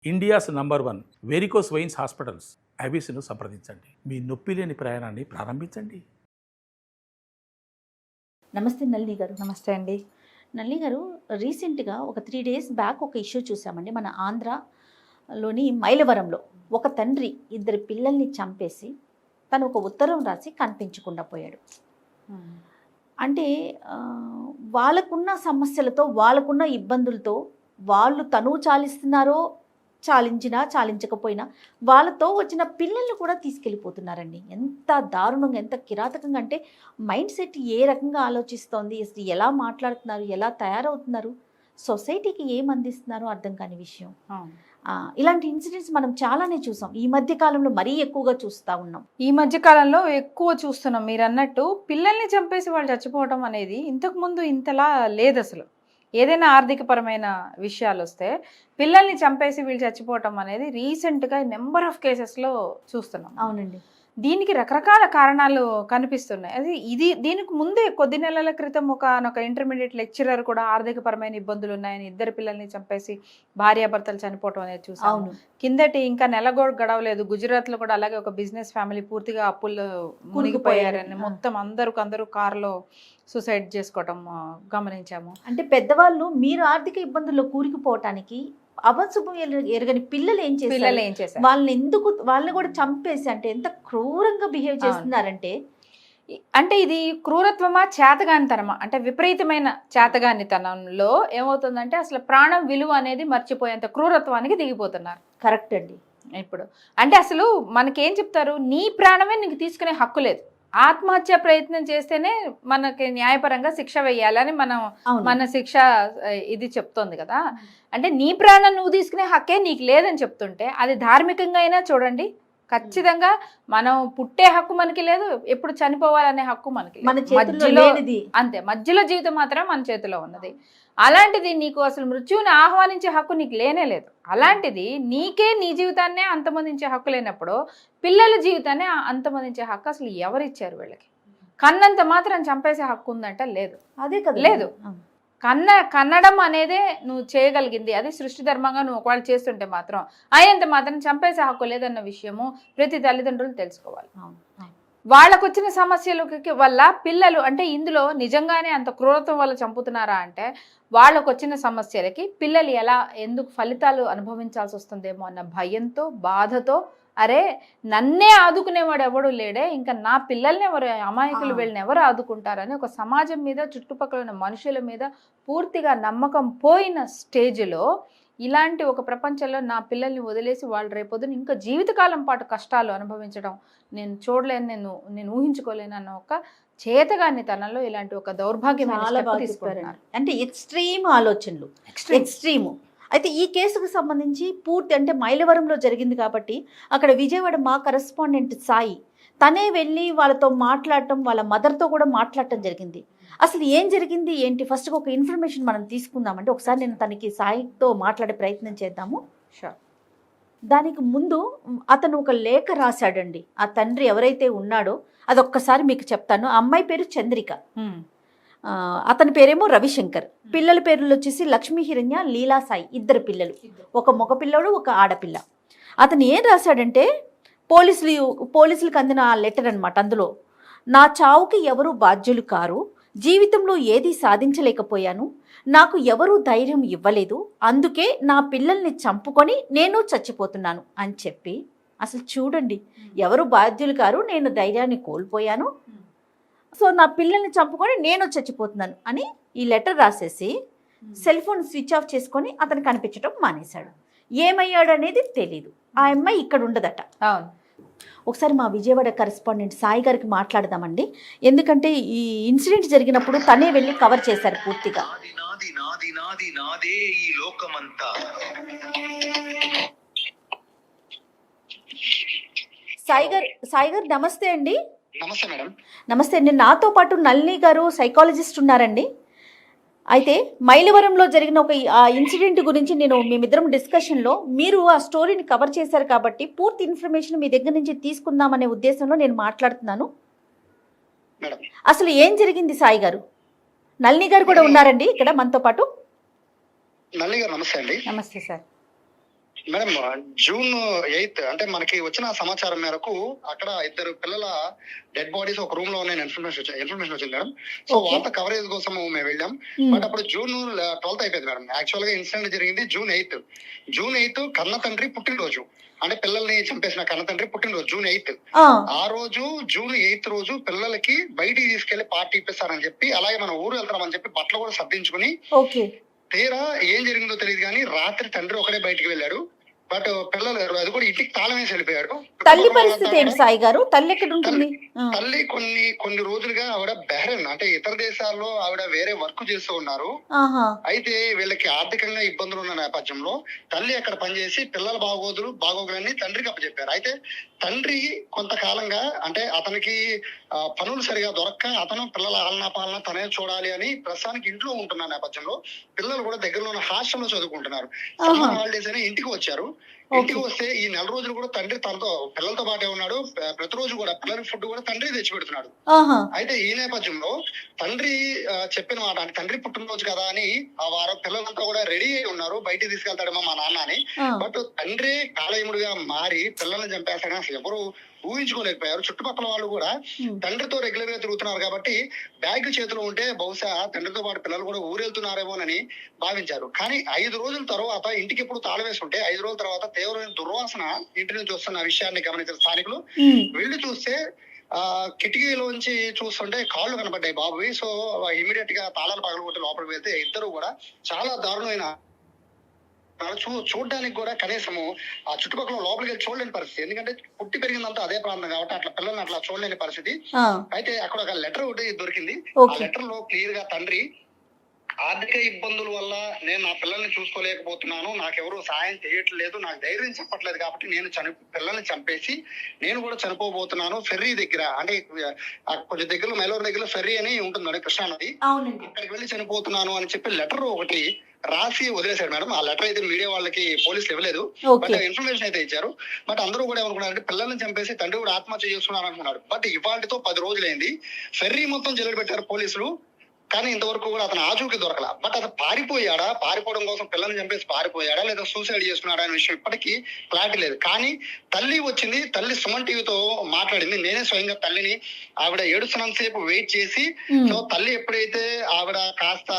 India's number 1 varicose veins hospitals ఐబీసీను సంప్రదించండి. మీ నొప్పి లేని ప్రయాణాన్ని ప్రారంభించండి. నమస్తే నళిని గారు. నమస్తే అండి. నళిని గారు, రీసెంట్గా ఒక 3 days బ్యాక్ ఒక ఇష్యూ చూసామండి. మన ఆంధ్రాలోని మైలవరంలో ఒక తండ్రి 2 పిల్లల్ని చంపేసి తను ఒక ఉత్తరం రాసి కనిపించకుండా పోయాడు. అంటే వాళ్ళకున్న సమస్యలతో, వాళ్ళకున్న ఇబ్బందులతో వాళ్ళు తనువు చాలిస్తున్నారో, చాలించకపోయినా వాళ్ళతో వచ్చిన పిల్లల్ని కూడా తీసుకెళ్ళిపోతున్నారండి. ఎంత దారుణంగా, ఎంత కిరాతకంగా అంటే మైండ్ సెట్ ఏ రకంగా ఆలోచిస్తోంది, అసలు ఎలా మాట్లాడుతున్నారు, ఎలా తయారవుతున్నారు, సొసైటీకి ఏం అందిస్తున్నారో అర్థం కాని విషయం. ఇలాంటి ఇన్సిడెంట్స్ మనం చాలానే చూసాం. ఈ మధ్య కాలంలో మరీ ఎక్కువగా చూస్తూ ఉన్నాం. ఈ మధ్య కాలంలో ఎక్కువ చూస్తున్నాం. మీరు అన్నట్టు పిల్లల్ని చంపేసి వాళ్ళు చచ్చిపోవడం అనేది ఇంతకుముందు ఇంతలా లేదు. అసలు ఏదైనా ఆర్థికపరమైన విషయాలు వస్తే పిల్లల్ని చంపేసి వీళ్ళు చచ్చిపోవటం అనేది రీసెంట్గా నెంబర్ ఆఫ్ కేసెస్లో చూస్తున్నాం. అవునండి. దీనికి రకరకాల కారణాలు కనిపిస్తున్నాయి. అది దీనికి ముందే కొద్ది నెలల క్రితం ఒక ఇంటర్మీడియట్ లెక్చరర్ కూడా ఆర్థికపరమైన ఇబ్బందులు ఉన్నాయని 2 పిల్లల్ని చంపేసి భార్యాభర్తలు చనిపోవటం అనేది చూసాము. కిందటి ఇంకా నెల గడవలేదు గుజరాత్లో కూడా అలాగే ఒక బిజినెస్ ఫ్యామిలీ పూర్తిగా అప్పుల్లో మునిగిపోయారని మొత్తం అందరూ కారులో సూసైడ్ చేసుకోవటం గమనించాము. అంటే పెద్దవాళ్ళు మీరు ఆర్థిక ఇబ్బందుల్లో కూరుకుపోవటానికి అభశుభం ఎరగని పిల్లలు ఏం చేశారు, వాళ్ళని కూడా చంపేసి, అంటే ఎంత క్రూరంగా బిహేవ్ చేస్తున్నారంటే, అంటే ఇది క్రూరత్వమా చేతగానితనమా అంటే విపరీతమైన చేతగానితనంలో ఏమవుతుందంటే అసలు ప్రాణం విలువ అనేది మర్చిపోయేంత క్రూరత్వానికి దిగిపోతున్నారు. కరెక్ట్ అండి. ఇప్పుడు అంటే అసలు మనకేం చెప్తారు, నీ ప్రాణమే నీకు తీసుకునే హక్కు లేదు, ఆత్మహత్య ప్రయత్నం చేస్తేనే మనకి న్యాయపరంగా శిక్ష వేయాలని మన శిక్ష ఇది చెప్తోంది కదా. అంటే నీ ప్రాణం నువ్వు తీసుకునే హక్కే నీకు లేదని చెప్తుంటే అది ధార్మికంగా అయినా చూడండి, ఖచ్చితంగా మనం పుట్టే హక్కు మనకి లేదు, ఎప్పుడు చనిపోవాలనే హక్కు మనకి మధ్యలో అంతే, మధ్యలో జీవితం మాత్రం మన చేతిలో ఉన్నది. అలాంటిది నీకు అసలు మృత్యువుని ఆహ్వానించే హక్కు నీకు లేనే లేదు. అలాంటిది నీకే నీ జీవితాన్నే అంతమొందించే హక్కు లేనప్పుడు పిల్లల జీవితాన్ని అంతమొందించే హక్కు అసలు ఎవరిచ్చారు వీళ్ళకి? కన్నంత మాత్రం చంపేసే హక్కు ఉందంటే లేదు. అదే కదా, లేదు. కన్నడం అనేదే నువ్వు చేయగలిగింది, అది సృష్టి ధర్మంగా నువ్వు ఒకవేళ చేస్తుంటే మాత్రం అయినంత మాత్రం చంపేసే హక్కు లేదన్న విషయము ప్రతి తల్లిదండ్రులు తెలుసుకోవాలి. వాళ్ళకు వచ్చిన సమస్యల వల్ల పిల్లలు అంటే ఇందులో నిజంగానే అంత క్రూరత్వం వల్ల చంపుతున్నారా అంటే వాళ్ళకు వచ్చిన సమస్యలకి పిల్లలు ఎందుకు ఫలితాలు అనుభవించాల్సి వస్తుందేమో అన్న భయంతో, బాధతో, అరే నన్నే ఆదుకునేవాడు ఎవడు లేడే, ఇంకా నా పిల్లల్ని ఎవరు, అమాయకులు వీళ్ళని ఎవరు ఆదుకుంటారని ఒక సమాజం మీద, చుట్టుపక్కల ఉన్న మనుషుల మీద పూర్తిగా నమ్మకం పోయిన స్టేజ్లో ఇలాంటి ఒక ప్రపంచంలో నా పిల్లల్ని వదిలేసి వాళ్ళు రేపొద్దున ఇంకా జీవితకాలం పాటు కష్టాలు అనుభవించడం నేను చూడలేను, నేను ఊహించుకోలేను అన్న ఒక చేతగాని తనంలో ఇలాంటి ఒక దౌర్భాగ్యమైన తీసుకుంటున్నారు. అంటే ఎక్స్ట్రీమ్ ఆలోచనలు, ఎక్స్ట్రీము. అయితే ఈ కేసుకు సంబంధించి పూర్తి అంటే మైలవరంలో జరిగింది కాబట్టి అక్కడ విజయవాడ మా కరెస్పాండెంట్ సాయి తనే వెళ్ళి వాళ్ళతో మాట్లాడటం, వాళ్ళ మదర్తో కూడా మాట్లాడటం జరిగింది. అసలు ఏం జరిగింది ఏంటి, ఫస్ట్ ఒక ఇన్ఫర్మేషన్ మనం తీసుకుందామంటే ఒకసారి నేను తనకి సాయితో మాట్లాడే ప్రయత్నం చేద్దాము. దానికి ముందు అతను ఒక లేఖ రాశాడండి. ఆ తండ్రి ఎవరైతే ఉన్నాడో అదొక్కసారి మీకు చెప్తాను. ఆ అమ్మాయి పేరు చంద్రిక, అతని పేరేమో రవిశంకర్. పిల్లల పేర్లు వచ్చేసి లక్ష్మీ హిరణ్య, లీలా సాయి. 2 పిల్లలు, ఒక మగ పిల్లడు, ఒక ఆడపిల్ల. అతను ఏం రాశాడంటే పోలీసులకు అందిన ఆ లెటర్ అనమాట. అందులో నా చావుకి ఎవరు బాధ్యులు కారు, జీవితంలో ఏది సాధించలేకపోయాను, నాకు ఎవరూ ధైర్యం ఇవ్వలేదు, అందుకే నా పిల్లల్ని చంపుకొని నేను చచ్చిపోతున్నాను అని చెప్పి, అసలు చూడండి, ఎవరు బాధ్యులు కారు, నేను ధైర్యాన్ని కోల్పోయాను, సో నా పిల్లల్ని చంపుకొని నేను చచ్చిపోతున్నాను అని ఈ లెటర్ రాసేసి సెల్ ఫోన్ స్విచ్ ఆఫ్ చేసుకొని అతను కనిపించడం మానేశాడు. ఏమయ్యాడు అనేది తెలీదు. ఆ అమ్మాయి ఇక్కడ ఉండదట. ఒకసారి మా విజయవాడ కరెస్పాండెంట్ సాయి గారికి మాట్లాడదామండి. ఎందుకంటే ఈ ఇన్సిడెంట్ జరిగినప్పుడు తనే వెళ్ళి కవర్ చేశారు పూర్తిగా. సాయి గారు నమస్తే అండి. నమస్తే మేడం. నమస్తే అండి. నాతో పాటు నళిని గారు సైకాలజిస్ట్ ఉన్నారండి. అయితే మైలవరంలో జరిగిన ఒక ఇన్సిడెంట్ గురించి మేమిద్దరం డిస్కషన్లో మీరు ఆ స్టోరీని కవర్ చేశారు కాబట్టి పూర్తి ఇన్ఫర్మేషన్ మీ దగ్గర నుంచి తీసుకుందామనే ఉద్దేశంలో నేను మాట్లాడుతున్నాను. అసలు ఏం జరిగింది సాయి గారు? నళిని గారు కూడా ఉన్నారండి ఇక్కడ మనతో పాటు. నళిని గారు నమస్తే అండి. నమస్తే సార్. మేడం జూన్ 8 అంటే మనకి వచ్చిన సమాచారం మేరకు అక్కడ ఇద్దరు పిల్లల డెడ్ బాడీస్ ఒక రూమ్ లో ఉన్న ఇన్ఫర్మేషన్ వచ్చింది మేడం. So Okay. వార్త కవరేజ్ కోసం మేము వెళ్ళాం. బట్ అప్పుడు జూన్ 12 అయిపోయింది మేడం. యాక్చువల్ గా ఇన్సిడెంట్ జరిగింది జూన్ 8. జూన్ 8 కన్న తండ్రి పుట్టినరోజు, అంటే పిల్లల్ని చంపేసిన కన్న తండ్రి పుట్టినరోజు జూన్ 8. ఆ రోజు జూన్ 8 రోజు పిల్లలకి బయటికి తీసుకెళ్లి పార్టీ ఇప్పిస్తారని చెప్పి, అలాగే మనం ఊరు వెళ్తామని చెప్పి బట్టలు కూడా సర్దించుకుని, ఓకే, తీరా ఏం జరిగిందో తెలియదు కానీ రాత్రి తండ్రి ఒకడే బయటికి వెళ్ళాడు. బట్ పిల్లలు అది కూడా ఇంటికి తాళం వేసి వెళ్ళిపోయాడు. తల్లి పరిస్థితి ఏంటి సాయి గారు? తల్లి ఎక్కడ ఉంటుంది? తల్లి కొన్ని రోజులుగా ఆవిడ బెహ్రెన్ అంటే ఇతర దేశాల్లో ఆవిడ వేరే వర్క్ చేస్తూ ఉన్నారు. ఆహా, అయితే వీళ్ళకి ఆర్థికంగా ఇబ్బందులు ఉన్న నేపథ్యంలో తల్లి అక్కడ పనిచేసి పిల్లల బాగోగులన్నీ తండ్రికి అప్పచెప్పారు. అయితే తండ్రి కొంతకాలంగా అంటే అతనికి పనులు సరిగా దొరక్క అతను పిల్లల ఆలనా పాలన తనే చూడాలి అని ప్రస్తుతానికి ఇంట్లో ఉంటున్న నేపథ్యంలో పిల్లలు కూడా దగ్గరలో ఉన్న హాస్టల్లో చదువుకుంటున్నారు. సమ్మర్ హాలిడేస్ అని ఇంటికి వచ్చారు. ఇంటికి వస్తే ఈ నెల రోజులు కూడా తండ్రి తనతో పిల్లలతో పాటే ఉన్నాడు. ప్రతిరోజు కూడా పిల్లలకి ఫుడ్ కూడా తండ్రి తెచ్చి పెడుతున్నాడు. అయితే ఈ నేపథ్యంలో తండ్రి చెప్పిన మాట, అంటే తండ్రి పుట్టినరోజు కదా అని ఆ వారం పిల్లలంతా కూడా రెడీ అయి ఉన్నారు, బయటికి తీసుకెళ్తాడేమో మా నాన్న అని. బట్ తండ్రి కాలయముడిగా మారి పిల్లల్ని చంపేస్తాడని అసలు ఎవరు ఊహించుకోలేకపోయారు. చుట్టుపక్కల వాళ్ళు కూడా తండ్రితో రెగ్యులర్ గా తిరుగుతున్నారు కాబట్టి బ్యాగ్ చేతిలో ఉంటే బహుశా తండ్రితో పాటు పిల్లలు కూడా ఊరెళ్తున్నారేమోనని భావించారు. కానీ 5 రోజుల తర్వాత ఇంటికి ఎప్పుడు తాళం వేసి ఉంటే 5 రోజుల తర్వాత తీవ్రమైన దుర్వాసన ఇంటి నుంచి వస్తున్న విషయాన్ని గమనించిన స్థానికులు వెళ్లి చూస్తే కిటికీలోంచి చూస్తుంటే కాళ్ళు కనబడ్డాయి బాబువి. సో ఇమీడియట్ గా తాళాలు పగలగొట్టి లోపలికి వెళ్తే ఇద్దరు కూడా చాలా దారుణమైన చూడడానికి కూడా కనీసము ఆ చుట్టుపక్కల లోపలికి వెళ్ళి చూడలేని పరిస్థితి. ఎందుకంటే పుట్టి పెరిగిందంతా అదే ప్రాంతం కాబట్టి అట్లా పిల్లల్ని అట్లా చూడలేని పరిస్థితి. అయితే అక్కడ ఒక లెటర్ ఒకటి దొరికింది. ఆ లెటర్ లో క్లియర్ గా తండ్రి ఆర్థిక ఇబ్బందుల వల్ల నేను నా పిల్లల్ని చూసుకోలేకపోతున్నాను, నాకెవరు సాయం చేయట్లేదు, నాకు ధైర్యం చెప్పట్లేదు కాబట్టి నేను పిల్లల్ని చంపేసి నేను కూడా చనిపోబోతున్నాను. ఫెర్రీ దగ్గర అంటే కొంచెం దగ్గరలో మైలూరు దగ్గర ఫెర్రీ అని ఉంటుందండి కృష్ణానది, అక్కడికి వెళ్ళి చనిపోతున్నాను అని చెప్పి లెటర్ ఒకటి రాసి వదిలేశాడు మేడం. ఆ లెటర్ అయితే మీడియా వాళ్ళకి పోలీసులు ఇవ్వలేదు, బట్ ఇన్ఫర్మేషన్ అయితే ఇచ్చారు. బట్ అందరూ కూడా ఏమనుకున్నారంటే పిల్లల్ని చంపేసి తండ్రి కూడా ఆత్మహత్య చేసుకున్నారు అనుకున్నాడు. బట్ ఇవాళతో 10 రోజులైంది. ఫెర్రీ మొత్తం జైలు పెట్టారు పోలీసులు, కానీ ఇంతవరకు కూడా అతను ఆచూకీ దొరకల. బట్ అతను పారిపోయాడా, పారిపోవడం కోసం పిల్లల్ని చంపేసి పారిపోయాడా లేదా సూసైడ్ చేసుకున్నాడా అనే విషయం ఇప్పటికీ క్లారిటీ లేదు. కానీ తల్లి వచ్చింది, తల్లి సుమన్ టీవీతో మాట్లాడింది. నేనే స్వయంగా తల్లిని ఆవిడ ఏడుస్తున్నంత సేపు వెయిట్ చేసి, సో తల్లి ఎప్పుడైతే ఆవిడ కాస్త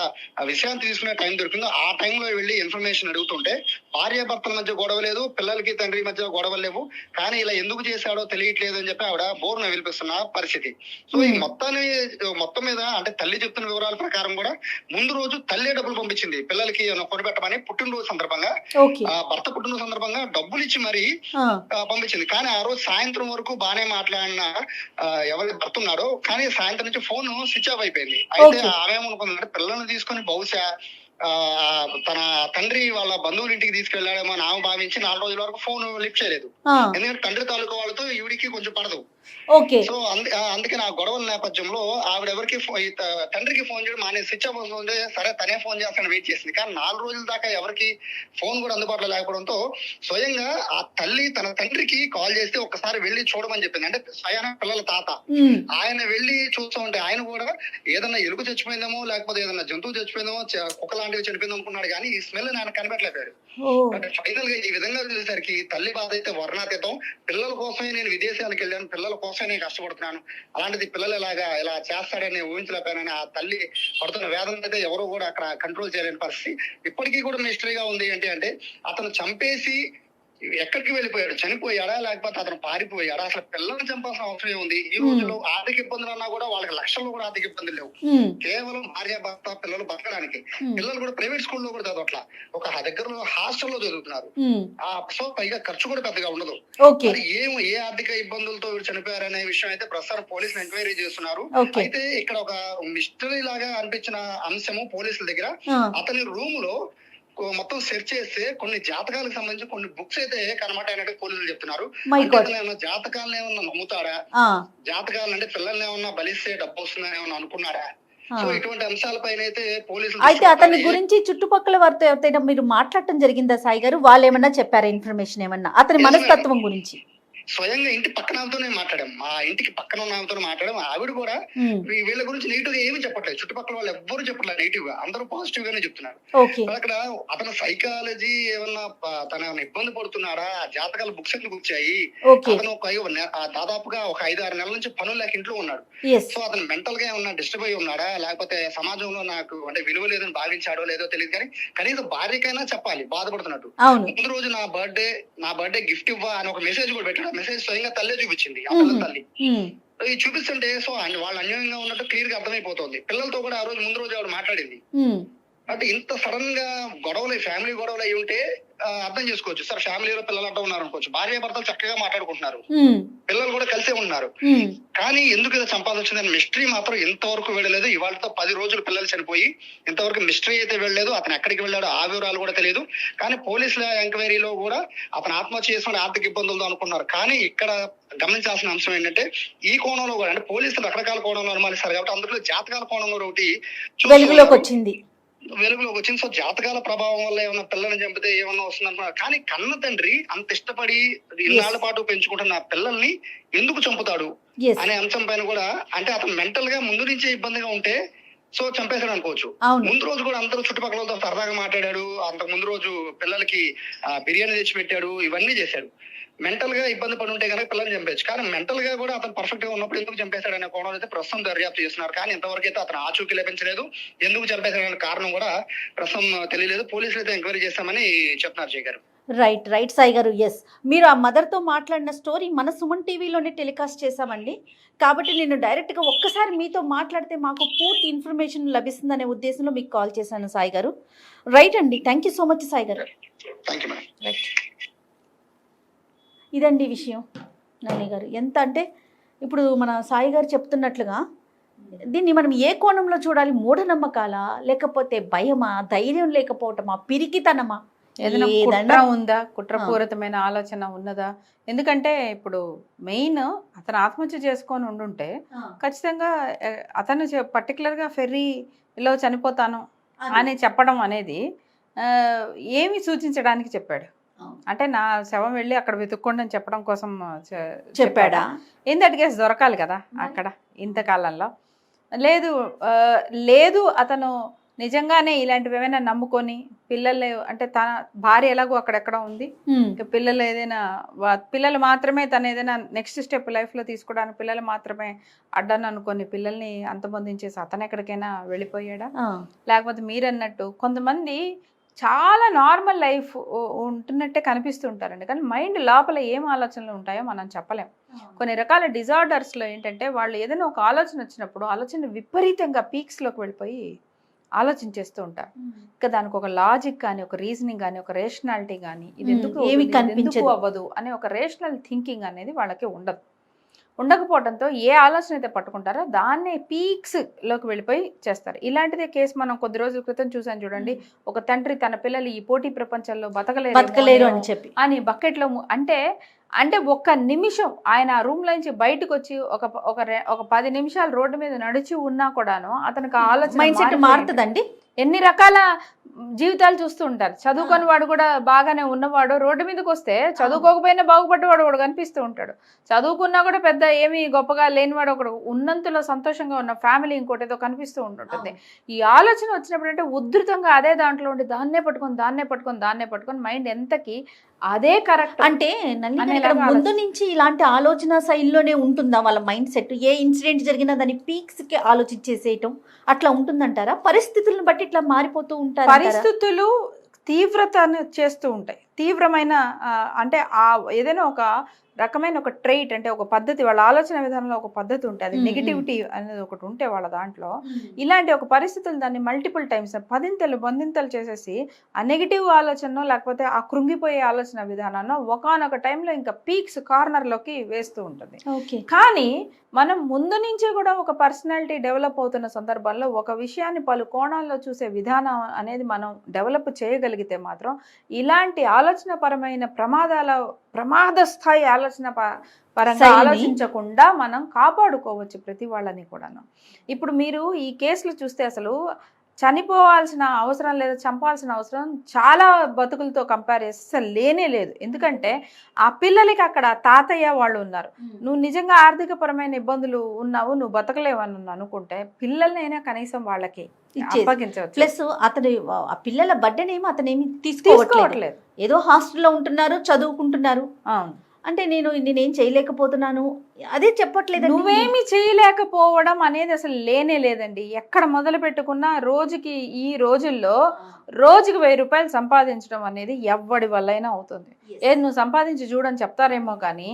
విశ్రాంతి తీసుకునే టైం దొరికిందో ఆ టైంలో వెళ్ళి ఇన్ఫర్మేషన్ అడుగుతుంటే భార్యాభర్తల మధ్య గొడవ లేదు, పిల్లలకి తండ్రి మధ్య గొడవలు లేవు, కానీ ఇలా ఎందుకు చేశాడో తెలియట్లేదు అని చెప్పి ఆవిడ బోర్న వినిపిస్తున్న పరిస్థితి. సో ఈ మొత్తం మీద అంటే తల్లి చెప్తున్న వివరాల ప్రకారం కూడా ముందు రోజు తల్లి డబ్బులు పంపించింది పిల్లలకి కొనిపెట్టమని పుట్టినరోజు సందర్భంగా, భర్త పుట్టినరోజు సందర్భంగా డబ్బులు ఇచ్చి మరి పంపించింది. కానీ ఆ రోజు సాయంత్రం వరకు బానే మాట్లాడిన ఎవరి భర్త ఉన్నాడో, కానీ సాయంత్రం నుంచి ఫోన్ స్విచ్ ఆఫ్ అయిపోయింది. అయితే ఆమె ఏమనుకుందంటే పిల్లల్ని తీసుకొని బహుశా తన తండ్రి వాళ్ళ బంధువుల ఇంటికి తీసుకెళ్లాడేమో అని ఆమె భావించి 4 రోజుల వరకు ఫోన్ లిఫ్ట్ చేయలేదు. ఎందుకంటే తండ్రి తాలూకా వాళ్ళతో ఈవిడికి కొంచెం పడదు. సో అందుకని ఆ గొడవల నేపథ్యంలో ఆవిడ ఎవరికి తండ్రికి ఫోన్ చేయడం మానే స్విచ్ ఆఫ్ అవుతుంది. సరే తనే ఫోన్ చేస్తాను వెయిట్ చేసింది, కానీ 4 రోజుల దాకా ఎవరికి ఫోన్ కూడా అందుబాటులో లేకపోవడంతో స్వయంగా ఆ తల్లి తన తండ్రికి కాల్ చేస్తే ఒకసారి వెళ్లి చూడమని చెప్పింది. అంటే స్వయాన పిల్లల తాత ఆయన వెళ్లి చూస్తూ ఉంటే ఆయన కూడా ఏదన్నా ఎలుగు చచ్చిపోయిందేమో లేకపోతే ఏదన్నా జంతువు చచ్చిపోయిందేమో కుక్క లాంటివి చనిపోయింది అనుకున్నాడు, కానీ ఈ స్మెల్ ఆయన కనిపెట్టలేపాడు. అంటే ఫైనల్ గా ఈ విధంగా చూసేసరికి తల్లి బాధ అయితే వర్ణాతీతం. పిల్లల కోసమే నేను విదేశాలకు వెళ్ళాను, పిల్లల కోసమే నేను కష్టపడుతున్నాను, అలాంటిది పిల్లలు ఇలా చేస్తాడని ఊహించలేకపోయానని ఆ తల్లి పడుతున్న వేదన అయితే ఎవరు కూడా అక్కడ కంట్రోల్ చేయలేని పరిస్థితి. ఇప్పటికీ కూడా మిస్టరీగా ఉంది ఏంటి అంటే అతను చంపేసి ఎక్కడికి వెళ్ళిపోయాడు, చనిపోయాడా లేకపోతే అతను పారిపోయాడా, అసలు పిల్లల్ని చంపాల్సిన అవసరం ఉంది. ఈ రోజుల్లో ఆర్థిక ఇబ్బందులు అన్నా కూడా వాళ్ళకి లక్షల్లో కూడా ఆర్థిక ఇబ్బందులు లేవు, కేవలం భార్య భర్త పిల్లలు బతకడానికి. పిల్లలు కూడా ప్రైవేట్ స్కూల్లో కూడా చదవట్లా, ఒక దగ్గరలో హాస్టల్లో చదువుతున్నారు. సో పైగా ఖర్చు కూడా పెద్దగా ఉండదు. మరి ఏ ఆర్థిక ఇబ్బందులతో చనిపోయారనే విషయం అయితే ప్రస్తుతం పోలీసులు ఎంక్వైరీ చేస్తున్నారు. అయితే ఇక్కడ ఒక మిస్టరీ లాగా అనిపించిన అంశము పోలీసుల దగ్గర అతని రూమ్ లో మొత్తం సెర్చ్ చేస్తే కొన్ని జాతకాలకు సంబంధించి కొన్ని బుక్స్ అయితే కనబడ్డాయన్నట్టు పోలీసులు చెప్తున్నారు. జాతకాలను ఏమన్నా నమ్ముతాడా, జాతకాలు అంటే పిల్లల్ని ఏమన్నా బలిస్తే డబ్బు వస్తుందని ఏమన్నా అనుకున్నారా? సో ఇటువంటి అంశాలపైన అయితే పోలీసులు అయితే అతని గురించి చుట్టుపక్కల వారితో ఎవరైనా మీరు మాట్లాడటం జరిగిందా సాయి గారు? వాళ్ళు ఏమన్నా చెప్పారా ఇన్ఫర్మేషన్ ఏమన్నా అతని మనస్తత్వం గురించి? స్వయంగా ఇంటి పక్కన ఆమెతోనే మాట్లాడాం, మా ఇంటికి పక్కన ఉన్న ఆమెతోనే మాట్లాడాం. ఆవిడ కూడా వీళ్ళ గురించి నెగిటివ్ గా ఏమీ చెప్పట్లేదు, చుట్టుపక్కల వాళ్ళు ఎవ్వరు చెప్పట్లేదు నెగిటివ్ గా, అందరూ పాజిటివ్ గానే చెప్తున్నారు. అక్కడ అతను సైకాలజీ ఏమన్నా తన ఇబ్బంది పడుతున్నాడా, జాతకాల బుక్స్ ఎందుకు వచ్చాయి, అతను దాదాపుగా ఒక 5-6 నెలల నుంచి పనులు లేక ఇంట్లో ఉన్నాడు. సో అతను మెంటల్ గా ఏమన్నా డిస్టర్బ్ అయి ఉన్నాడా, లేకపోతే సమాజంలో నాకు అంటే విలువ లేదని భావించాడో లేదో తెలియదు, కానీ కనీసం భార్యకైనా చెప్పాలి బాధపడుతున్నట్టు. ముందు రోజు నా బర్త్డే గిఫ్ట్ ఇవ్వ అని ఒక మెసేజ్ కూడా పెట్టాడు. మెసేజ్ స్వయంగా తల్లే చూపించింది, ఆ పిల్లల తల్లి. ఇది చూపిస్తుంటే సో వాళ్ళు అన్యాయంగా ఉన్నట్టు క్లియర్ గా అర్థమైపోతుంది. పిల్లలతో కూడా ఆ రోజు ముందు రోజు ఆవిడ మాట్లాడింది. అంటే ఇంత సడన్ గా గొడవలు, ఫ్యామిలీ గొడవలు అయి ఉంటే అర్థం చేసుకోవచ్చు. సార్ ఫ్యామిలీలో పిల్లలు అడ్డం ఉన్నారు అనుకోవచ్చు, భార్య భర్తలు చక్కగా మాట్లాడుకుంటున్నారు, పిల్లలు కూడా కలిసే ఉన్నారు, కానీ ఎందుకు ఇది సంపాదించిందని మిస్టరీ మాత్రం ఇంతవరకు వెళ్ళలేదు. ఇవాళతో 10 రోజులు పిల్లలు చనిపోయి ఇంతవరకు మిస్టరీ అయితే వెళ్ళలేదు. అతను ఎక్కడికి వెళ్ళాడో ఆ వివరాలు కూడా తెలియదు. కానీ పోలీసుల ఎంక్వైరీలో కూడా అతను ఆత్మహత్య చేసుకుని ఆర్థిక ఇబ్బందులతో అనుకున్నారు. కానీ ఇక్కడ గమనించాల్సిన అంశం ఏంటంటే ఈ కోణంలో కూడా అంటే పోలీసులు రకరకాల కోణంలో అనుమానిస్తారు కాబట్టి అందులో జాతకాల కోణంలో ఒకటి వెలుగులోకి వచ్చింది. సో జాతకాల ప్రభావం వల్ల ఏమన్నా పిల్లల్ని చంపితే ఏమన్నా వస్తుందనుకున్నారు. కానీ కన్న తండ్రి అంత ఇష్టపడి ఇన్నాళ్ల పాటు పెంచుకుంటున్న పిల్లల్ని ఎందుకు చంపుతాడు అనే అంశం పైన కూడా అంటే అతను మెంటల్ గా ముందు నుంచే ఇబ్బందిగా ఉంటే సో చంపేశాడు అనుకోవచ్చు. ముందు రోజు కూడా అందరూ చుట్టుపక్కలతో సరదాగా మాట్లాడాడు, అంతకు ముందు రోజు పిల్లలకి బిర్యానీ తెచ్చి పెట్టాడు, ఇవన్నీ చేశాడు. మెంటల్ గా ఇబ్బంది పడి ఉంటే కనుక పిల్లల్ని చంపేచ్చు, కానీ మెంటల్ గా కూడా అతను పర్ఫెక్ట్ గా ఉన్నప్పుడు ఎందుకు చంపేశాడు అనే కోణం అయితే ప్రస్తుతం దర్యాప్తు చేస్తున్నారు. కానీ ఇంతవరకు అయితే అతను ఆచూకీ లభించలేదు, ఎందుకు చంపేశాడనే కారణం కూడా ప్రస్తుతం తెలియలేదు. పోలీసులు అయితే ఎంక్వైరీ చేస్తామని చెప్తున్నారు జయ గారు. రైట్ సాయి గారు. ఎస్, మీరు ఆ మదర్తో మాట్లాడిన స్టోరీ మన సుమన్ టీవీలోనే టెలికాస్ట్ చేశామండి. కాబట్టి నేను డైరెక్ట్గా ఒక్కసారి మీతో మాట్లాడితే మాకు పూర్తి ఇన్ఫర్మేషన్ లభిస్తుందనే ఉద్దేశంలో మీకు కాల్ చేశాను సాయి గారు. రైట్ అండి, thank you so much Sai గారు. రైట్, ఇదండి విషయం. నల్లి గారు ఎంత అంటే ఇప్పుడు మన సాయి గారు చెప్తున్నట్లుగా దీన్ని మనం ఏ కోణంలో చూడాలి? మూఢనమ్మకాలా, లేకపోతే భయమా, ధైర్యం లేకపోవటమా, పిరికితనమా, ఏదైనా కుట్ర ఉందా, కుట్రపూరితమైన ఆలోచన ఉన్నదా? ఎందుకంటే ఇప్పుడు మెయిన్ అతను ఆత్మహత్య చేసుకొని ఉండుంటే ఖచ్చితంగా అతను పర్టికులర్గా ఫెర్రీలో చనిపోతాను అని చెప్పడం అనేది ఏమి సూచించడానికి చెప్పాడు? అంటే నా శవం వెళ్ళి అక్కడ వెతుక్కోండి అని చెప్పడం కోసం చెప్పాడా? ఏంది కేసు దొరకాలి కదా అక్కడ ఇంతకాలంలో. లేదు అతను నిజంగానే ఇలాంటివి ఏమైనా నమ్ముకొని పిల్లలు అంటే తన భార్య ఎలాగో అక్కడెక్కడ ఉంది, పిల్లలు ఏదైనా పిల్లలు మాత్రమే తను ఏదైనా నెక్స్ట్ స్టెప్ లైఫ్లో తీసుకోవడానికి పిల్లలు మాత్రమే అడ్డాను అనుకొని పిల్లల్ని అంతమొందించేసి అతను ఎక్కడికైనా వెళ్ళిపోయాడా? లేకపోతే మీరన్నట్టు కొంతమంది చాలా నార్మల్ లైఫ్ ఉంటున్నట్టే కనిపిస్తుంటారండి, కానీ మైండ్ లోపల ఏం ఆలోచనలు ఉంటాయో మనం చెప్పలేం. కొన్ని రకాల డిజార్డర్స్లో ఏంటంటే వాళ్ళు ఏదైనా ఒక ఆలోచన వచ్చినప్పుడు ఆలోచన విపరీతంగా పీక్స్లోకి వెళ్ళిపోయి ఆలోచించేస్తూ ఉంటారు. ఇంకా దానికి ఒక లాజిక్ కానీ, ఒక రీజనింగ్ కానీ, ఒక రేషనాలిటీ కానీ, ఇది ఎందుకు అవ్వదు అనే ఒక రేషనల్ థింకింగ్ అనేది వాళ్ళకి ఉండకపోవడంతో ఏ ఆలోచన అయితే పట్టుకుంటారో దాన్నే పీక్స్లోకి వెళ్ళిపోయి చేస్తారు. ఇలాంటిదే కేసు మనం కొద్ది రోజుల క్రితం చూసాను చూడండి. ఒక తండ్రి తన పిల్లలు ఈ పోటీ ప్రపంచంలో బతకలేరు అని చెప్పి అని బకెట్లో అంటే ఒక్క నిమిషం ఆయన ఆ రూమ్ లోంచి బయటకు వచ్చి ఒక 10 నిమిషాలు రోడ్డు మీద నడిచి ఉన్నా కూడాను అతనికి ఆలోచన మారుతుందండి. ఎన్ని రకాల జీవితాలు చూస్తూ ఉంటారు. చదువుకొని వాడు కూడా బాగానే ఉన్నవాడు రోడ్డు మీదకి వస్తే చదువుకోకపోయినా బాగుపడ్డవాడు కూడా కనిపిస్తూ ఉంటాడు. చదువుకున్నా కూడా పెద్ద ఏమి గొప్పగా లేనివాడు ఒకడు ఉన్నంతలో సంతోషంగా ఉన్న ఫ్యామిలీ ఇంకోటి ఏదో కనిపిస్తూ ఉంటుంటుంది. ఈ ఆలోచన వచ్చినప్పుడు అంటే ఉధృతంగా అదే దాంట్లో ఉండి దాన్నే పట్టుకొని మైండ్ ఎంతకి అదే కరెక్ట్ అంటే ముందు నుంచి ఇలాంటి ఆలోచన శైలిలోనే ఉంటుందా వాళ్ళ మైండ్ సెట్? ఏ ఇన్సిడెంట్ జరిగినా దాన్ని పీక్స్కి ఆలోచించేసేయటం అట్లా ఉంటుందంటారా? పరిస్థితులను బట్టి ఇట్లా మారిపోతూ ఉంటారు. పరిస్థితులు తీవ్రతను చేస్తూ ఉంటాయి. తీవ్రమైన అంటే ఏదైనా ఒక రకమైన ఒక ట్రైట్ అంటే ఒక పద్ధతి, వాళ్ళ ఆలోచన విధానంలో ఒక పద్ధతి ఉంటే అది నెగిటివిటీ అనేది ఒకటి ఉంటే వాళ్ళ దాంట్లో ఇలాంటి ఒక పరిస్థితులు దాన్ని మల్టిపుల్ టైమ్స్ 10 చేసేసి ఆ నెగిటివ్ ఆలోచన లేకపోతే ఆ కృంగిపోయే ఆలోచన విధానాన్ని ఒకనొక టైంలో ఇంకా పీక్స్ కార్నర్లోకి వేస్తూ ఉంటుంది. కానీ మనం ముందు నుంచే కూడా ఒక పర్సనాలిటీ డెవలప్ అవుతున్న సందర్భంలో ఒక విషయాన్ని పలు కోణాల్లో చూసే విధానం అనేది మనం డెవలప్ చేయగలిగితే మాత్రం ఇలాంటి ఆలోచన పరమైన ప్రమాద స్థాయి ఆలోచన పరంగా ఆలోచించకుండా మనం కాపాడుకోవచ్చు ప్రతి వాళ్ళని కూడాను. ఇప్పుడు మీరు ఈ కేసులు చూస్తే అసలు చనిపోవాల్సిన అవసరం లేదా చంపాల్సిన అవసరం చాలా బతుకులతో కంపేర్ చేస్తే అసలు లేనే లేదు. ఎందుకంటే ఆ పిల్లలకి అక్కడ తాతయ్య వాళ్ళు ఉన్నారు. నువ్వు నిజంగా ఆర్థికపరమైన ఇబ్బందులు ఉన్నావు, నువ్వు బతకలేవని అనుకుంటే పిల్లలనైనా కనీసం వాళ్ళకి అప్పగించవచ్చు. ప్లస్ అతని ఆ పిల్లల బర్త్డేనేమో అతనేమి తీసుకోవట్లేదు, ఏదో హాస్టల్లో ఉంటున్నారు, చదువుకుంటున్నారు. అంటే నేనేం చేయలేకపోతున్నాను అదే చెప్పట్లేదు. నువ్వేమి చేయలేకపోవడం అనేది అసలు లేనే లేదండి. ఎక్కడ మొదలు పెట్టుకున్నా రోజుకి ఈ రోజుల్లో రోజుకి 1000 రూపాయలు సంపాదించడం అనేది ఎవడి వల్లైనా అవుతుంది. ఏది నువ్వు సంపాదించి చూడని చెప్తారేమో కానీ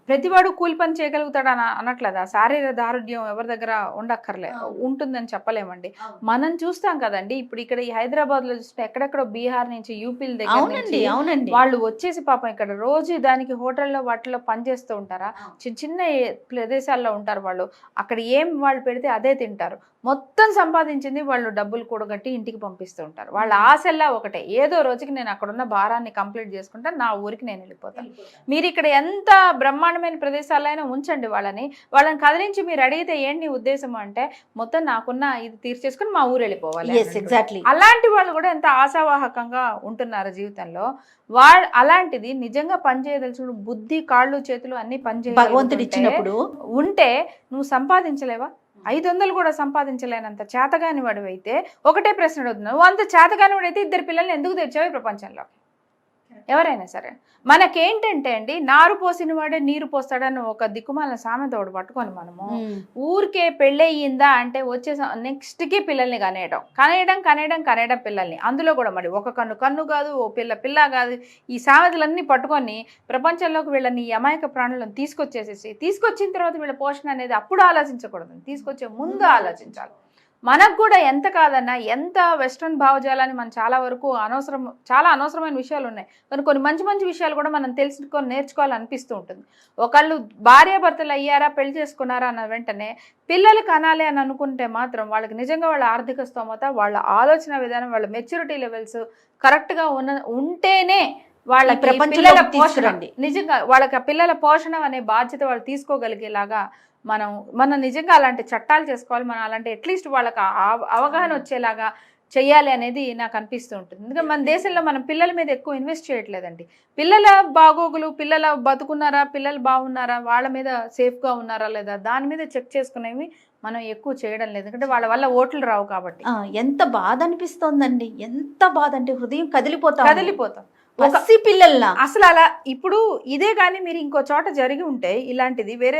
ప్రతివాడు కూలి పని చేయగలుగుతాడు అనట్లేదా? శారీరక దారుఢ్యం ఎవరి దగ్గర ఉండక్కర్లే, ఉంటుందని చెప్పలేమండి. మనం చూస్తాం కదండి. ఇప్పుడు ఇక్కడ ఈ హైదరాబాద్ లో చూస్తే ఎక్కడెక్కడో బీహార్ నుంచి, యూపీల దగ్గర వాళ్ళు వచ్చేసి పాపం ఇక్కడ రోజు దానికి హోటల్లో వాటిలో పనిచేస్తూ ఉంటారా, చిన్న ప్రదేశాల్లో ఉంటారు వాళ్ళు. అక్కడ ఏం వాళ్ళు పెడితే అదే తింటారు. మొత్తం సంపాదించింది వాళ్ళు డబ్బులు కూడగట్టి ఇంటికి పంపిస్తూ ఉంటారు. వాళ్ళ ఆశల్లా ఒకటే, ఏదో రోజుకి నేను అక్కడున్న భారాన్ని కంప్లీట్ చేసుకుంటా, నా ఊరికి నేను వెళ్ళిపోతాను. మీరు ఇక్కడ ఎంత బ్రహ్మాండమైన ప్రదేశాలైనా ఉంచండి, వాళ్ళని కదిలించి మీరు అడిగితే ఏంటి ఉద్దేశం అంటే మొత్తం నాకున్న ఇది తీర్చేసుకుని మా ఊరు వెళ్ళిపోవాలి. ఎగ్జాక్ట్లీ. అలాంటి వాళ్ళు కూడా ఎంత ఆశావాహకంగా ఉంటున్నారు జీవితంలో. అలాంటిది నిజంగా పనిచేయదలుచుకున్న బుద్ధి, కాళ్ళు, చేతులు అన్ని భగవంతుడు ఇచ్చినప్పుడు ఉంటే నువ్వు సంపాదించలేవా? 500 కూడా సంపాదించలేనంత చేతగాని వాడు అయితే ఒకటే ప్రశ్న అడుగుతున్నావు, నువ్వు అంత చేతగాని వాడు అయితే 2 పిల్లల్ని ఎందుకు తెచ్చావు ఈ ప్రపంచంలో? ఎవరైనా సరే మనకేంటంటే అండి, నారు పోసిన వాడే నీరు పోస్తాడని ఒక దిక్కుమాల సామెత ఒకటి పట్టుకొని మనము ఊరికే పెళ్ళయిందా అంటే వచ్చే నెక్స్ట్కి పిల్లల్ని కనేయడం పిల్లల్ని. అందులో కూడా మరి ఒక కన్ను కాదు, ఓ పిల్ల కాదు, ఈ సామెతలన్నీ పట్టుకొని ప్రపంచంలోకి వీళ్ళని అమాయక ప్రాణులను తీసుకొచ్చిన తర్వాత వీళ్ళ పోషణ అనేది అప్పుడు ఆలోచించకూడదు, తీసుకొచ్చే ముందు ఆలోచించాలి. మనకు కూడా ఎంత కాదన్నా ఎంత వెస్ట్రన్ భావజాలాన్ని మనం చాలా అనవసరమైన విషయాలు ఉన్నాయి, కానీ కొన్ని మంచి విషయాలు కూడా మనం తెలుసుకొని నేర్చుకోవాలనిపిస్తూ ఉంటుంది. ఒకళ్ళు భార్యాభర్తలు అయ్యారా, పెళ్లి చేసుకున్నారా అన్న వెంటనే పిల్లలు కనాలి అని అనుకుంటే మాత్రం వాళ్ళకి నిజంగా వాళ్ళ ఆర్థిక స్తోమత, వాళ్ళ ఆలోచన విధానం, వాళ్ళ మెచ్యూరిటీ లెవెల్స్ కరెక్ట్గా ఉంటేనే వాళ్ళ పిల్లల పోషణ, నిజంగా వాళ్ళకి ఆ పిల్లల పోషణ అనే బాధ్యత వాళ్ళు తీసుకోగలిగేలాగా మనం నిజంగా అలాంటి చట్టాలు చేసుకోవాలి. మనం అలాంటి అట్లీస్ట్ వాళ్ళకి అవగాహన వచ్చేలాగా చెయ్యాలి అనేది నాకు అనిపిస్తూ ఉంటుంది. ఎందుకంటే మన దేశంలో మనం పిల్లల మీద ఎక్కువ ఇన్వెస్ట్ చేయట్లేదండి. పిల్లల బాగోగులు, పిల్లల బతుకున్నారా, పిల్లలు బాగున్నారా, వాళ్ళ మీద సేఫ్గా ఉన్నారా లేదా, దాని మీద చెక్ చేసుకునేవి మనం ఎక్కువ చేయడం లేదు. ఎందుకంటే వాళ్ళ వల్ల ఓట్లు రావు కాబట్టి. ఎంత బాధ అనిపిస్తోందండి, ఎంత బాధ అంటే హృదయం కదిలిపోతాం. పిల్లల్లా అసలు అలా ఇప్పుడు ఇదే కానీ మీరు ఇంకో చోట జరిగి ఉంటే ఇలాంటిది వేరే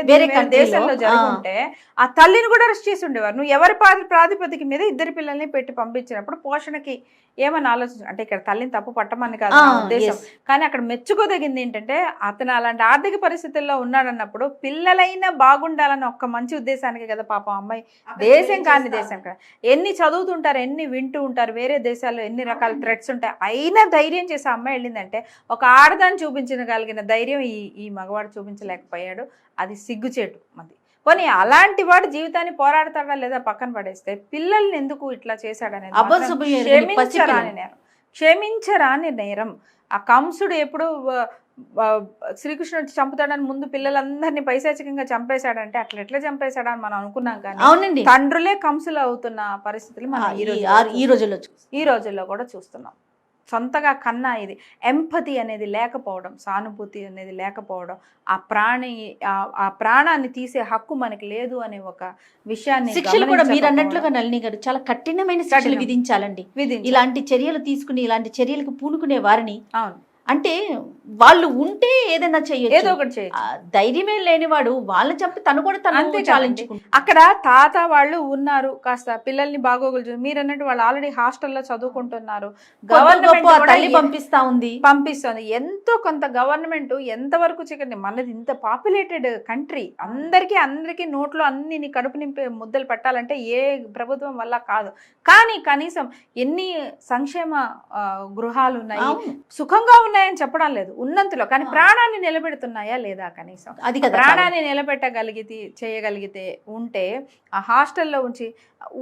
దేశంలో జరిగి ఉంటే ఆ తల్లిని కూడా అరెస్ట్ చేసి ఉండేవారు. నువ్వు ఎవరి ప్రాతిపదిక మీద 2 పిల్లల్ని పెట్టి పంపించినప్పుడు పోషణకి ఏమని ఆలోచించు అంటే ఇక్కడ తల్లిని తప్పు పట్టమని కాదు నా ఉద్దేశం, కానీ అక్కడ మెచ్చుకోదగింది ఏంటంటే అతను అలాంటి ఆర్థిక పరిస్థితుల్లో ఉన్నాడన్నప్పుడు పిల్లలైనా బాగుండాలని ఒక్క మంచి ఉద్దేశానికి కదా పాపం అమ్మాయి, దేశం కాని దేశం కదా, ఎన్ని చదువుతుంటారు, ఎన్ని వింటూ ఉంటారు, వేరే దేశాల్లో ఎన్ని రకాల థ్రెట్స్ ఉంటాయి, అయినా ధైర్యం చేసి అమ్మాయి వెళ్ళిందంటే ఒక ఆడదాన్ని చూపించగలిగిన ధైర్యం ఈ మగవాడు చూపించలేకపోయాడు. అది సిగ్గుచేటు. మరి పోనీ అలాంటి వాడు జీవితాన్ని పోరాడతాడా లేదా పక్కన పడేస్తే పిల్లల్ని ఎందుకు ఇట్లా చేశాడనేది క్షమించరాని నేరం. ఆ కంసుడు ఎప్పుడు శ్రీకృష్ణుడు చంపుతాడని ముందు పిల్లలందరినీ పైశాచికంగా చంపేశాడంటే అట్లా ఎట్లా చంపేశాడని మనం అనుకున్నాం, కానీ తండ్రులే కంసులు అవుతున్న పరిస్థితులు మనం ఈ రోజుల్లో కూడా చూస్తున్నాం. సొంతగా కన్నా ఇది ఎంపతి అనేది లేకపోవడం, సానుభూతి అనేది లేకపోవడం, ఆ ప్రాణాన్ని తీసే హక్కు మనకి లేదు అనే ఒక విషయాన్ని శిక్షలు కూడా మీరు అన్నట్లుగా నళిని గారు చాలా కఠినమైన శిక్షలు విధించాలండి. ఇలాంటి చర్యలు తీసుకుని ఇలాంటి చర్యలకు పూనుకునే వారిని. అవును, అంటే వాళ్ళు ఉంటే ఏదైనా చేయొచ్చు, ఏదో ఒకటి చేయొచ్చు. ధైర్యమే లేనివాడు వాళ్ళని చంపి తను కూడా తను చాలించుకుంటాడు. అక్కడ తాత వాళ్ళు ఉన్నారు, కాస్త పిల్లల్ని బాగోగులు మీరు అన్నట్టు వాళ్ళు ఆల్రెడీ హాస్టల్లో చదువుకుంటున్నారు, గవర్నమెంట్ పంపిస్తుంది ఎంతో కొంత. గవర్నమెంట్ ఎంతవరకు చికెన్ మనది ఇంత పాపులేటెడ్ కంట్రీ, అందరికీ నోట్లో అన్ని కడుపు నింపే ముద్దలు పెట్టాలంటే ఏ ప్రభుత్వం వల్ల కాదు, కానీ కనీసం ఎన్ని సంక్షేమ గృహాలు ఉన్నాయి, సుఖంగా ఉన్నాయని చెప్పడం లేదు, ఉన్నంతలో. కానీ ప్రాణాన్ని నిలబెడుతున్నాయా లేదా కనీసం? అది కదా ప్రాణాన్ని చేయగలిగితే ఉంటే ఆ హాస్టల్లో ఉంచి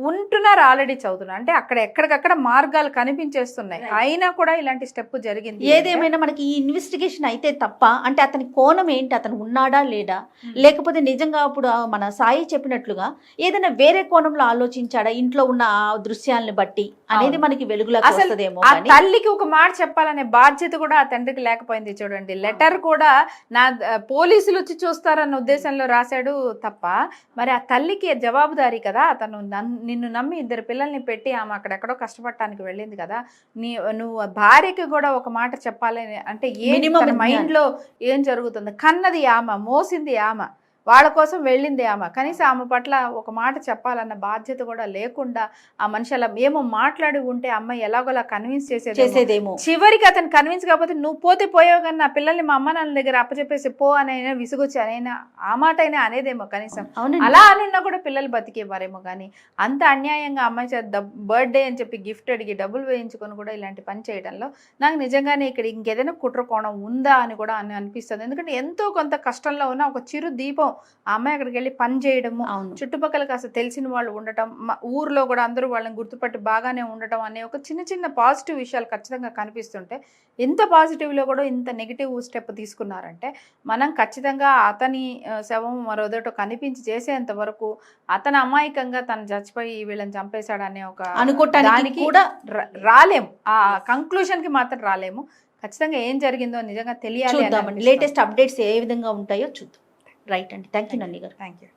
ఉంటున్నారు, ఆల్రెడీ చదువుతున్నారు అంటే అక్కడ ఎక్కడికక్కడ మార్గాలు కనిపించేస్తున్నాయి, అయినా కూడా ఇలాంటి స్టెప్ జరిగింది. ఏదేమైనా మనకి ఈ ఇన్వెస్టిగేషన్ అయితే తప్ప, అంటే అతని కోణం ఏంటి, అతను ఉన్నాడా లేడా, లేకపోతే నిజంగా ఇప్పుడు మన సాయి చెప్పినట్లుగా ఏదైనా వేరే కోణంలో ఆలోచించాడా ఇంట్లో ఉన్న ఆ దృశ్యాలను బట్టి అనేది మనకి వెలుగులోకి వస్తదేమో. ఆ తల్లికి ఒక మాట చెప్పాలనే బాధ్యత కూడా ఆ తండ్రికి లేకపోయింది. చూడండి, లెటర్ కూడా నా పోలీసులు వచ్చి చూస్తారన్న ఉద్దేశంలో రాశాడు తప్ప, మరి ఆ తల్లికి జవాబుదారీ కదా. అతను నిన్ను నమ్మి 2 పిల్లల్ని పెట్టి ఆమె అక్కడెక్కడో కష్టపడటానికి వెళ్ళింది కదా, నువ్వు భార్యకి కూడా ఒక మాట చెప్పాలని అంటే ఏ మైండ్ లో ఏం జరుగుతుంది? కన్నది ఆమె, మోసింది ఆమె, వాళ్ళ కోసం వెళ్ళింది ఆమె, కనీసం ఆమె పట్ల ఒక మాట చెప్పాలన్న బాధ్యత కూడా లేకుండా ఆ మనిషి అలా ఏమో మాట్లాడి ఉంటే అమ్మాయి ఎలాగోలా కన్విన్స్ చేసేదేమో. చివరికి అతను కన్విన్స్ కాకపోతే నువ్వు పోతే పోయావు కానీ నా పిల్లల్ని మా అమ్మ నాన్న దగ్గర అప్పచెప్పేసి పో అనైనా విసుగొచ్చి అనైనా ఆ మాట అయినా అనేదేమో కనీసం. అలా అనున్నా కూడా పిల్లలు బతికేవారేమో. కానీ అంత అన్యాయంగా అమ్మాయి చేత బర్త్డే అని చెప్పి గిఫ్ట్ అడిగి డబ్బులు వేయించుకొని కూడా ఇలాంటి పని చేయడంలో నాకు నిజంగానే ఇక్కడ ఇంకేదైనా కుట్ర కోణం ఉందా అని కూడా అనిపిస్తుంది. ఎందుకంటే ఎంతో కొంత కష్టంలో ఉన్న ఒక చిరు దీపం ఆ అమ్మాయి అక్కడికి వెళ్ళి పని చేయడము, చుట్టుపక్కల కాస్త తెలిసిన వాళ్ళు ఉండటం, ఊర్లో కూడా అందరూ వాళ్ళని గుర్తుపట్టి బాగానే ఉండటం అనే ఒక చిన్న పాజిటివ్ విషయాలు ఖచ్చితంగా కనిపిస్తుంటే, ఇంత పాజిటివ్లో కూడా ఇంత నెగిటివ్ స్టెప్ తీసుకున్నారంటే మనం ఖచ్చితంగా అతని శవం మరోదోటో కనిపించి చేసేంత వరకు అతను అమాయకంగా తను చచ్చిపోయి వీళ్ళని చంపేశాడనే ఒక అనుకోవటానికి కూడా రాలేము, ఆ కంక్లూషన్కి మాత్రం రాలేము. ఖచ్చితంగా ఏం జరిగిందో నిజంగా తెలియాలి. లేటెస్ట్ అప్డేట్స్ ఏ విధంగా ఉంటాయో చూద్దాం. రైట్ అండి, థ్యాంక్ యూ నంది గారు. Thank you.